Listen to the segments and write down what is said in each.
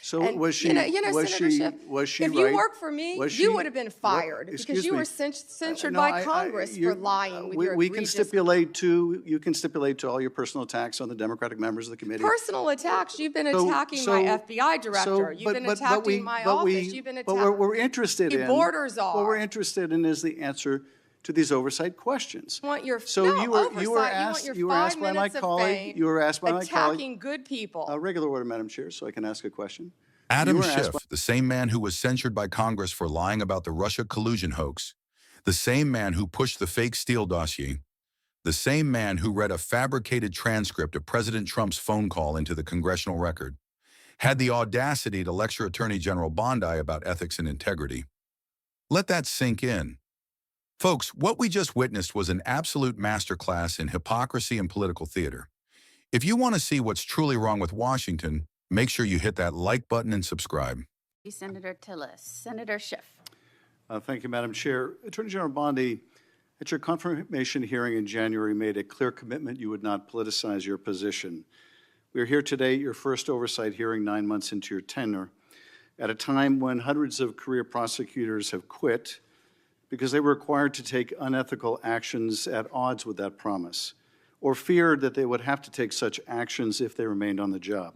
So And, was she? Senator Schiff, was she if right? you worked for me, you would have been fired because you were censured by Congress for lying with your we can egregious stipulate to. You can stipulate to all your personal attacks on the Democratic members of the committee. personal attacks. You've been attacking my FBI director. You've been attacking my office. You've been attacking. But what we're interested in, borders are. What we're interested in is the answer to these oversight questions. You want your you were asked by my colleague. You were asked by my colleague. Attacking good people. Regular order, Madam Chair, so I can ask a question. Adam Schiff, the same man who was censured by Congress for lying about the Russia collusion hoax, the same man who pushed the fake Steele dossier, the same man who read a fabricated transcript of President Trump's phone call into the congressional record, had the audacity to lecture Attorney General Bondi about ethics and integrity. Let that sink in. Folks, what we just witnessed was an absolute masterclass in hypocrisy and political theater. If you want to see what's truly wrong with Washington, make sure you hit that like button and subscribe. Senator Tillis. Senator Schiff. Thank you, Madam Chair. Attorney General Bondi, at your confirmation hearing in January, made a clear commitment you would not politicize your position. We are here today at your first oversight hearing 9 months into your tenure, at a time when hundreds of career prosecutors have quit because they were required to take unethical actions at odds with that promise, or feared that they would have to take such actions if they remained on the job.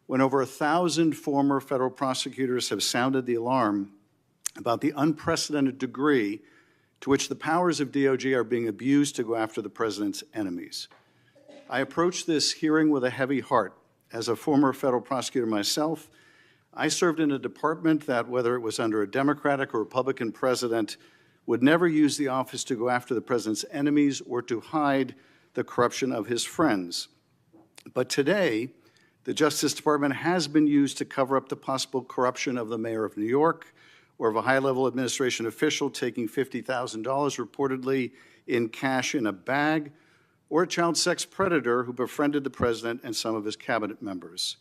When over 1,000 former federal prosecutors have sounded the alarm about the unprecedented degree to which the powers of DOJ are being abused to go after the president's enemies. I approach this hearing with a heavy heart. As a former federal prosecutor myself, I served in a department that, whether it was under a Democratic or Republican president, would never use the office to go after the president's enemies or to hide the corruption of his friends. But today, the Justice Department has been used to cover up the possible corruption of the mayor of New York or of a high-level administration official taking $50,000 reportedly in cash in a bag, or a child sex predator who befriended the president and some of his cabinet members.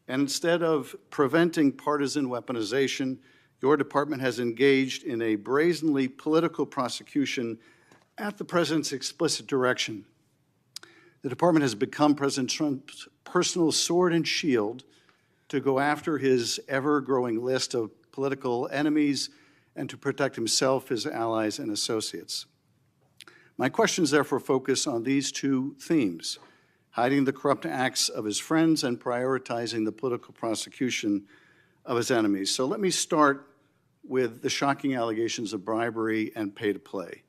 And instead of preventing partisan weaponization, your department has engaged in a brazenly political prosecution at the president's explicit direction. The department has become President Trump's personal sword and shield to go after his ever-growing list of political enemies and to protect himself, his allies, and associates. My questions therefore focus on these two themes: hiding the corrupt acts of his friends and prioritizing the political prosecution of his enemies. So let me start with the shocking allegations of bribery and pay to play.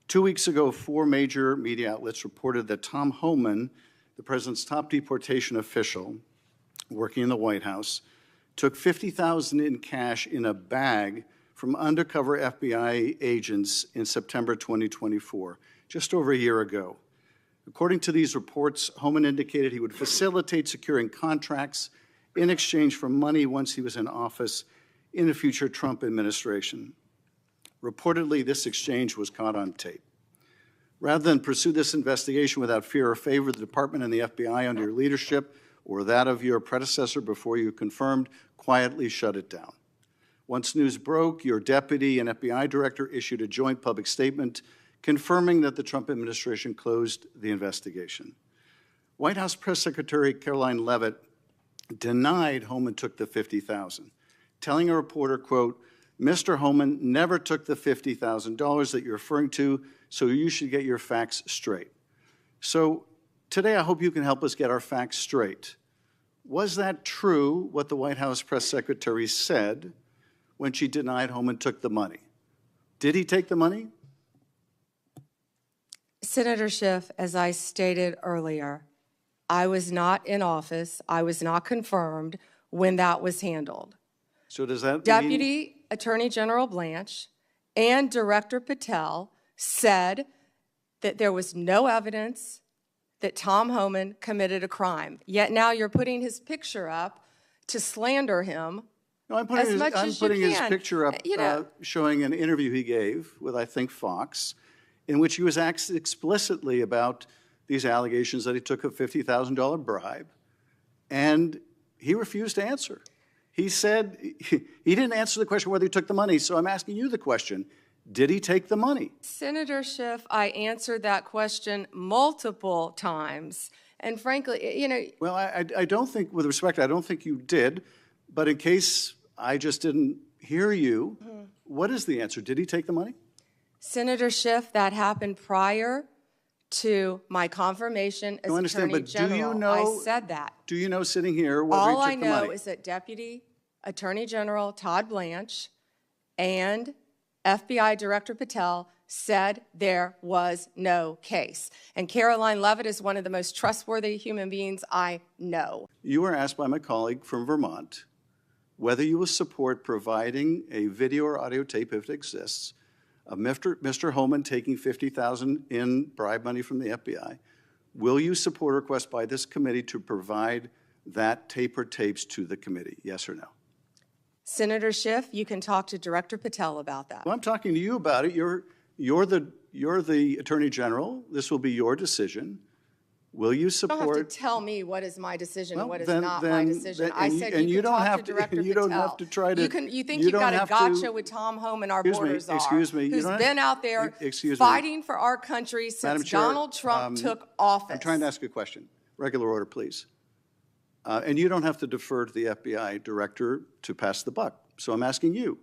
2 weeks ago, 4 major media outlets reported that Tom Homan, the president's top deportation official working in the White House, took $50,000 in cash in a bag from undercover FBI agents in September 2024, just over a year ago. According to these reports, Homan indicated he would facilitate securing contracts in exchange for money once he was in office in a future Trump administration. Reportedly, this exchange was caught on tape. Rather than pursue this investigation without fear or favor, the department and the FBI under your leadership or that of your predecessor before you confirmed quietly shut it down. Once news broke, your deputy and FBI director issued a joint public statement confirming that the Trump administration closed the investigation. White House Press Secretary Caroline Leavitt denied Homan took the $50,000, telling a reporter, quote, "Mr. Homan never took the $50,000 that you're referring to, so you should get your facts straight." So today I hope you can help us get our facts straight. Was that true, what the White House press secretary said when she denied Homan took the money? Did he take the money? Senator Schiff, as I stated earlier, I was not in office. I was not confirmed when that was handled. So does that mean Deputy Attorney General Blanche and Director Patel said that there was no evidence that Tom Homan committed a crime. Yet now you're putting his picture up to slander him. No, I'm putting his picture up showing an interview he gave with, I think, Fox, in which he was asked explicitly about these allegations that he took a $50,000 bribe, and he refused to answer. He said he didn't answer the question whether he took the money, so I'm asking you the question. Did he take the money? Senator Schiff, I answered that question multiple times. And frankly, Well, I don't think, with respect, I don't think you did, But in case I just didn't hear you, what is the answer? Did he take the money? Senator Schiff, that happened prior to my confirmation as I understand, Attorney but do you General. know- I said that. Do you know sitting here whether All he I took the know money? is that Deputy Attorney General Todd Blanche and FBI Director Patel said there was no case. And Caroline Levitt is one of the most trustworthy human beings I know. You were asked by my colleague from Vermont whether you will support providing a video or audio tape, if it exists, of Mr. Homan taking $50,000 in bribe money from the FBI. Will you support a request by this committee to provide that tape or tapes to the committee? Yes or no? Senator Schiff, you can talk to Director Patel about that. Well, I'm talking to you about it. You're the Attorney General. This will be your decision. Will you You don't have to support? tell me what is my decision and Well, what is then- not my then- decision. then- I and said you you can don't talk have to to- Director you Patel. don't have to try to- You think you you've don't got a have to- gotcha with Tom Homan, our Excuse me, border czar, excuse me, you who's don't- been out there excuse me. fighting for our country Madam since Chair, Donald Trump took office. I'm trying to ask a question. Regular order, please. And you don't have to defer to the FBI director to pass the buck. So I'm asking you,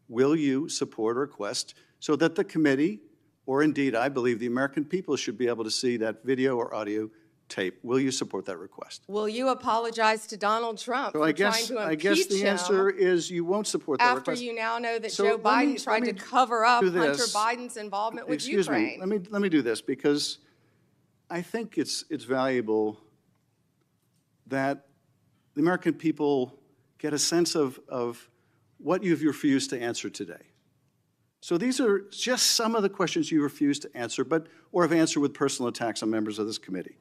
will you support a request so that the committee, or indeed, I believe the American people should be able to see that video or audio tape? Will you support that request? Will you apologize to Donald Trump So for I trying guess, to I guess impeach the answer him is you won't support that after request. you now know that So Joe let me- Biden tried let to me cover up do Hunter this. Biden's involvement with Excuse Ukraine? me, let me do this, because I think it's valuable that the American people get a sense of what you've refused to answer today. So these are just some of the questions you refused to answer, or have answered with personal attacks on members of this committee.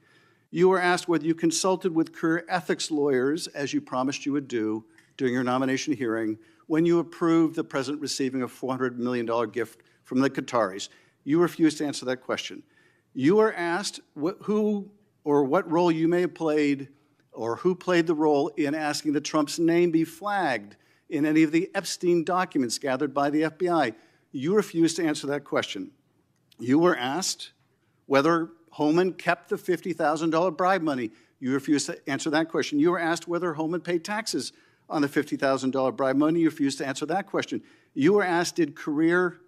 You were asked whether you consulted with career ethics lawyers, as you promised you would do during your nomination hearing, when you approved the president receiving a $400 million gift from the Qataris. You refused to answer that question. You were asked who or what role you may have played, or who played the role in asking that Trump's name be flagged in any of the Epstein documents gathered by the FBI. You refused to answer that question. You were asked whether Homan kept the $50,000 bribe money. You refused to answer that question. You were asked whether Homan paid taxes on the $50,000 bribe money. You refused to answer that question. You were asked, did career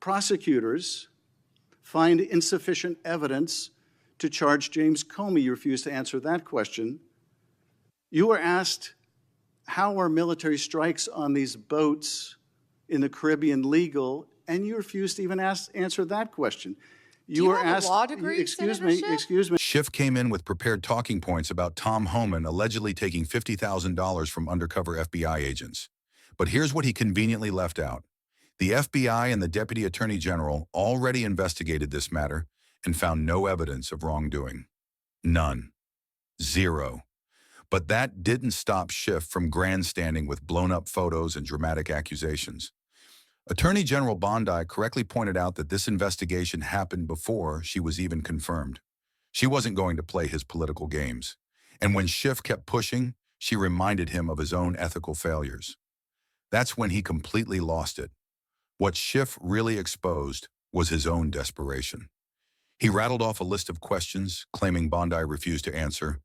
prosecutors find insufficient evidence to charge James Comey? You refused to answer that question. You were asked, how are military strikes on these boats in the Caribbean legal? And you refused to even answer that question. You have a law degree, excuse Senator me, Schiff? excuse me. Schiff came in with prepared talking points about Tom Homan allegedly taking $50,000 from undercover FBI agents. But here's what he conveniently left out. The FBI and the Deputy Attorney General already investigated this matter and found no evidence of wrongdoing. None. Zero. But that didn't stop Schiff from grandstanding with blown-up photos and dramatic accusations. Attorney General Bondi correctly pointed out that this investigation happened before she was even confirmed. She wasn't going to play his political games. And when Schiff kept pushing, she reminded him of his own ethical failures. That's when he completely lost it. What Schiff really exposed was his own desperation. He rattled off a list of questions, claiming Bondi refused to answer.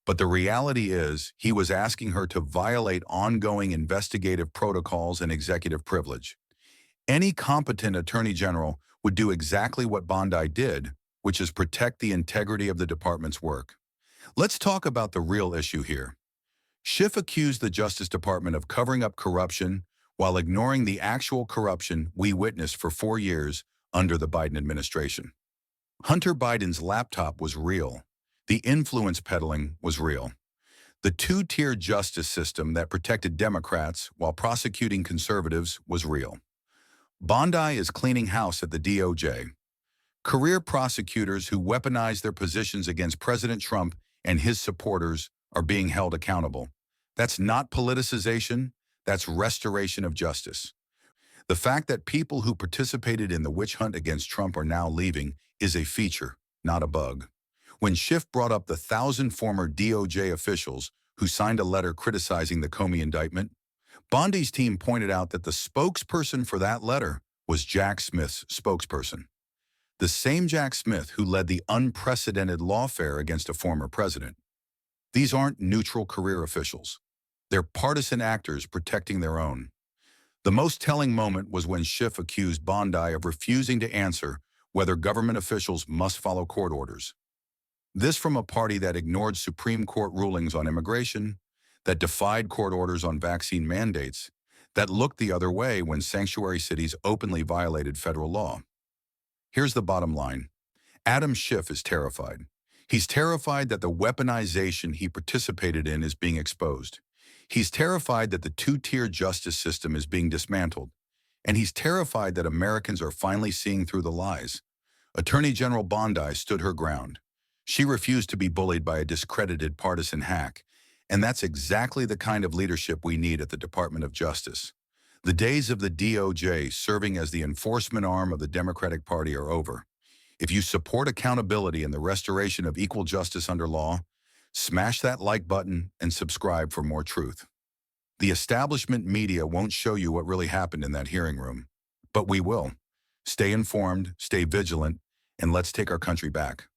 But the reality is, he was asking her to violate ongoing investigative protocols and executive privilege. Any competent attorney general would do exactly what Bondi did, which is protect the integrity of the department's work. Let's talk about the real issue here. Schiff accused the Justice Department of covering up corruption while ignoring the actual corruption we witnessed for 4 years under the Biden administration. Hunter Biden's laptop was real. The influence peddling was real. The two-tier justice system that protected Democrats while prosecuting conservatives was real. Bondi is cleaning house at the DOJ. Career prosecutors who weaponize their positions against President Trump and his supporters are being held accountable. That's not politicization, that's restoration of justice. The fact that people who participated in the witch hunt against Trump are now leaving is a feature, not a bug. When Schiff brought up the 1,000 former DOJ officials who signed a letter criticizing the Comey indictment, Bondi's team pointed out that the spokesperson for that letter was Jack Smith's spokesperson. The same Jack Smith who led the unprecedented lawfare against a former president. These aren't neutral career officials. They're partisan actors protecting their own. The most telling moment was when Schiff accused Bondi of refusing to answer whether government officials must follow court orders. This from a party that ignored Supreme Court rulings on immigration, that defied court orders on vaccine mandates, that looked the other way when sanctuary cities openly violated federal law. Here's the bottom line. Adam Schiff is terrified. He's terrified that the weaponization he participated in is being exposed. He's terrified that the two-tier justice system is being dismantled. And he's terrified that Americans are finally seeing through the lies. Attorney General Bondi stood her ground. She refused to be bullied by a discredited partisan hack. And that's exactly the kind of leadership we need at the Department of Justice. The days of the DOJ serving as the enforcement arm of the Democratic Party are over. If you support accountability and the restoration of equal justice under law, smash that like button and subscribe for more truth. The establishment media won't show you what really happened in that hearing room, but we will. Stay informed, stay vigilant, and let's take our country back.